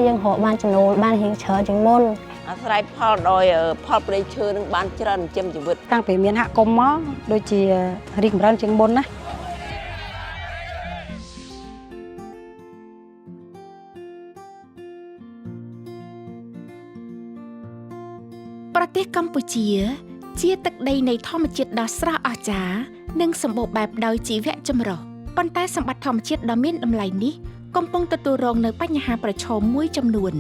ยังหอบบ้านจนูบ้านเฮงเชอจังมนอาศัยพ่อโดยพ่อไปเชิญบ้านเจริญเจียมจีวิตตั้งแต่เมียนหะกมมอโดยจีริมรันจังบนนะประเทศกัมพูชีជាទឹកដីនៃធម្មជាតិដ៏ស្រស់អស្ចារ្យនិងសម្បូរបែបដោយជីវៈចម្រុះប៉ុន្តែសម្បត្តិធម្មជាតិដ៏មានតម្លៃនេះកំពុងទទួលរងនូវបញ្ហាប្រឈមមួយចំនួន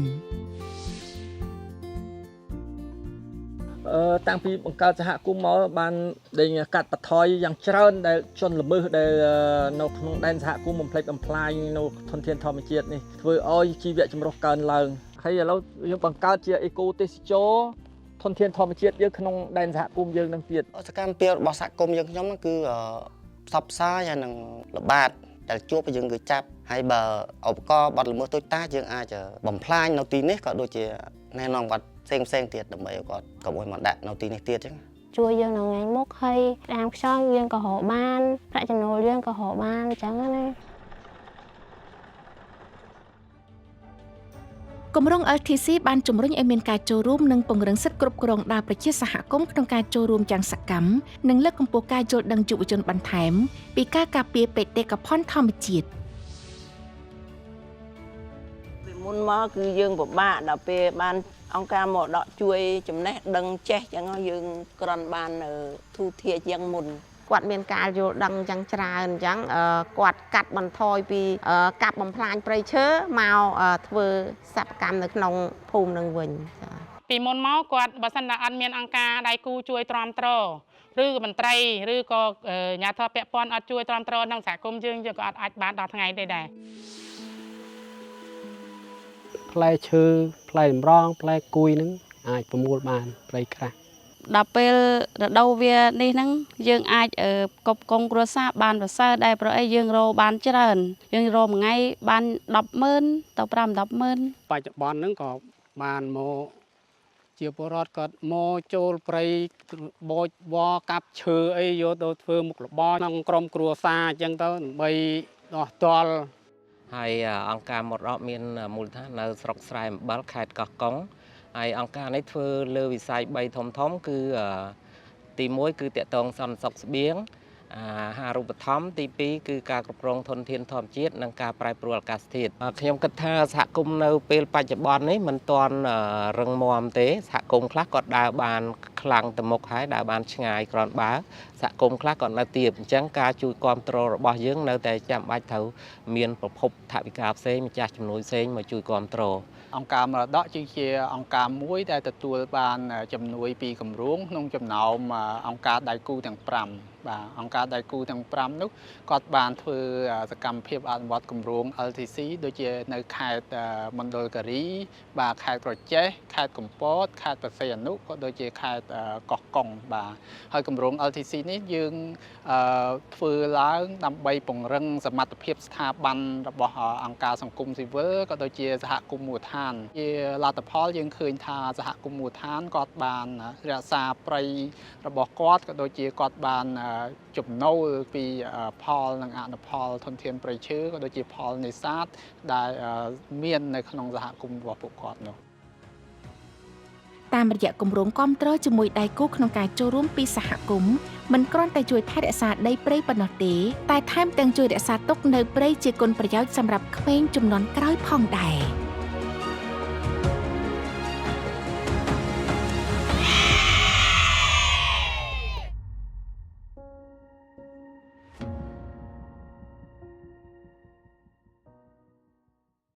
តាំងពីបង្កើតសហគមន៍មកបានដេញកាត់បន្ថយយ៉ាងច្រើនដែលជនល្មើសដែលនៅក្នុងដែនសហគមន៍បំផ្លិចបំផ្លាញនៅធនធានធម្មជាតិនេះធ្វើឲ្យជីវៈចម្រុះកើនឡើងហើយឥឡូវយើងបង្កើតជាអេកូទេសចរធនធានធម្មជាតិយើងក្នុងដែនសហគមន៍យើងនឹងទៀតសកម្មភាពរបស់សហគមន៍យើងខ្ញុំគឺផ្សព្វផ្សាយនិងល្បាតដែលជួបយើងគឺចាប់ហើយបើឧបករណ៍បាត់ល្មើសតូចតាចយើងអាចបំផ្លាញនៅទីនេះក៏ដូចជាណែនាំគាត់ផ្សេងទៀតដើម្បីឲ្យគាត់កុំឲ្យមកដាក់នៅទីនេះទៀតអញ្ចឹងជួយយើងនៅថ្ងៃមុខហើយតាមខ្យល់យើងក៏រកបានប្រាក់ចំណូលយើងក៏រកបានអញ្ចឹងណាគម្រោង LTC បានជំរុញឲ្យមានការចូលរួមនិងពង្រឹងសិទ្ធិគ្រប់គ្រងដល់ប្រជាសហគមន៍ក្នុងការចូលរួមយ៉ាងសកម្មនិងលើកកម្ពស់ការយល់ដឹងយុវជនបន្ថែមពីការការពារបេតិកភណ្ឌធម្មជាតិពីមុនមកគឺយើងពិបាកដល់ពេលបានអង្គការមកដកជួយចំណេះដឹងចេះចឹងយើងគ្រាន់បានទូធាជាងមុនគាត់មានការយល់ដឹងយ៉ាងច្រើនអញ្ចឹងគាត់កាត់បន្ថយពីកាប់បំផ្លាញព្រៃឈើមកធ្វើសិប្បកម្មនៅក្នុងភូមិនឹងវិញពីមុនមកគាត់បើសិនតែអត់មានអង្គការដៃគូជួយទ្រាំទ្រឬមន្ត្រីឬក៏អាជ្ញាធរពាក់ព័ន្ធអត់ជួយទ្រាំទ្រក្នុងសហគមន៍យើងក៏អត់អាចបានដល់ថ្ងៃនេះដែរផ្លែឈើផ្លែចម្រងផ្លែគួយហ្នឹងអាចប្រមូលបានផ្លែក្រាស់ដល់ពេលរដូវវានេះហ្នឹងយើងអាចកប់កងគ្រួសារបានប្រសើរដែរព្រោះអីយើងរកបានច្រើនយើងរកមួយថ្ងៃបាន100000ទៅ5-100000បច្ចុប្បន្នហ្នឹងក៏បានមកជាពលរដ្ឋក៏មកចូលព្រៃបូចវ៉កាប់ឈើអីយកទៅធ្វើមុខរបរក្នុងក្រុមគ្រួសារអញ្ចឹងទៅដើម្បីដោះទល់ហើយអង្គការមរតកមានមូលដ្ឋាននៅស្រុកស្រែអំបិលខេត្តកោះកុងហើយអង្គការនេះធ្វើលើវិស័យ3ធំគឺទី1គឺតកតងសន្តិសុខស្បៀងអាហារូបត្ថម្ភទី2គឺការគ្រប់គ្រងធនធានធម្មជាតិនិងការប្រែប្រួលអាកាសធាតុខ្ញុំគិតថាសហគមន៍នៅពេលបច្ចុប្បន្ននេះមិនទាន់រឹងមាំទេសហគមន៍ខ្លះគាត់ដើរបានខ្លាំងទៅមុខហើយដើរបានឆ្ងាយគ្រាន់បើសហគមន៍ខ្លះគាត់នៅទាបអញ្ចឹងការជួយគាំទ្ររបស់យើងនៅតែចាំបាច់ត្រូវមានប្រភពថវិកាផ្សេងម្ចាស់ជំនួយផ្សេងមកជួយគាំទ្រអង្គការមរតកជាអង្គការមួយដែលទទួលបានជំនួយពីគម្រោងក្នុងចំណោមអង្គការដៃគូទាំង5បាទអង្គការដៃគូទាំង5នោះគាត់បានធ្វើសកម្មភាពអនុវត្តគម្រោង LTC ដូចជានៅខេត្តមណ្ឌលគិរីបាទខេត្តក្រចេះខេត្តកំពតខេត្តបរសៃអនុក៏ដូចជាខេត្តកោះកុងបាទហើយគម្រោង LTC នេះយើងធ្វើឡើងដើម្បីពង្រឹងសមត្ថភាពស្ថាប័នរបស់អង្គការសង្គមស៊ីវិលក៏ដូចជាសហគមន៍មូលដ្ឋានជាលទ្ធផលយើងឃើញថាសហគមន៍មូលដ្ឋានគាត់បានរក្សាព្រៃរបស់គាត់ក៏ដូចជាគាត់បានចំណូលពីផលនិងអនុផលធនធានព្រៃឈើក៏ដូចជាផលនេសាទដែលមាននៅក្នុងសហគមន៍របស់ពួកគាត់នោះតាមរយៈគម្រោងគាំទ្រជាមួយដៃគូក្នុងការចូលរួមពីសហគមន៍មិនគ្រាន់តែជួយថែរក្សាដីព្រៃប៉ុណ្ណោះទេតែថែមទាំងជួយរក្សាទុកនៅព្រៃជាគុណប្រយោជន៍សម្រាប់ក្មេងជំនាន់ក្រោយផងដែរ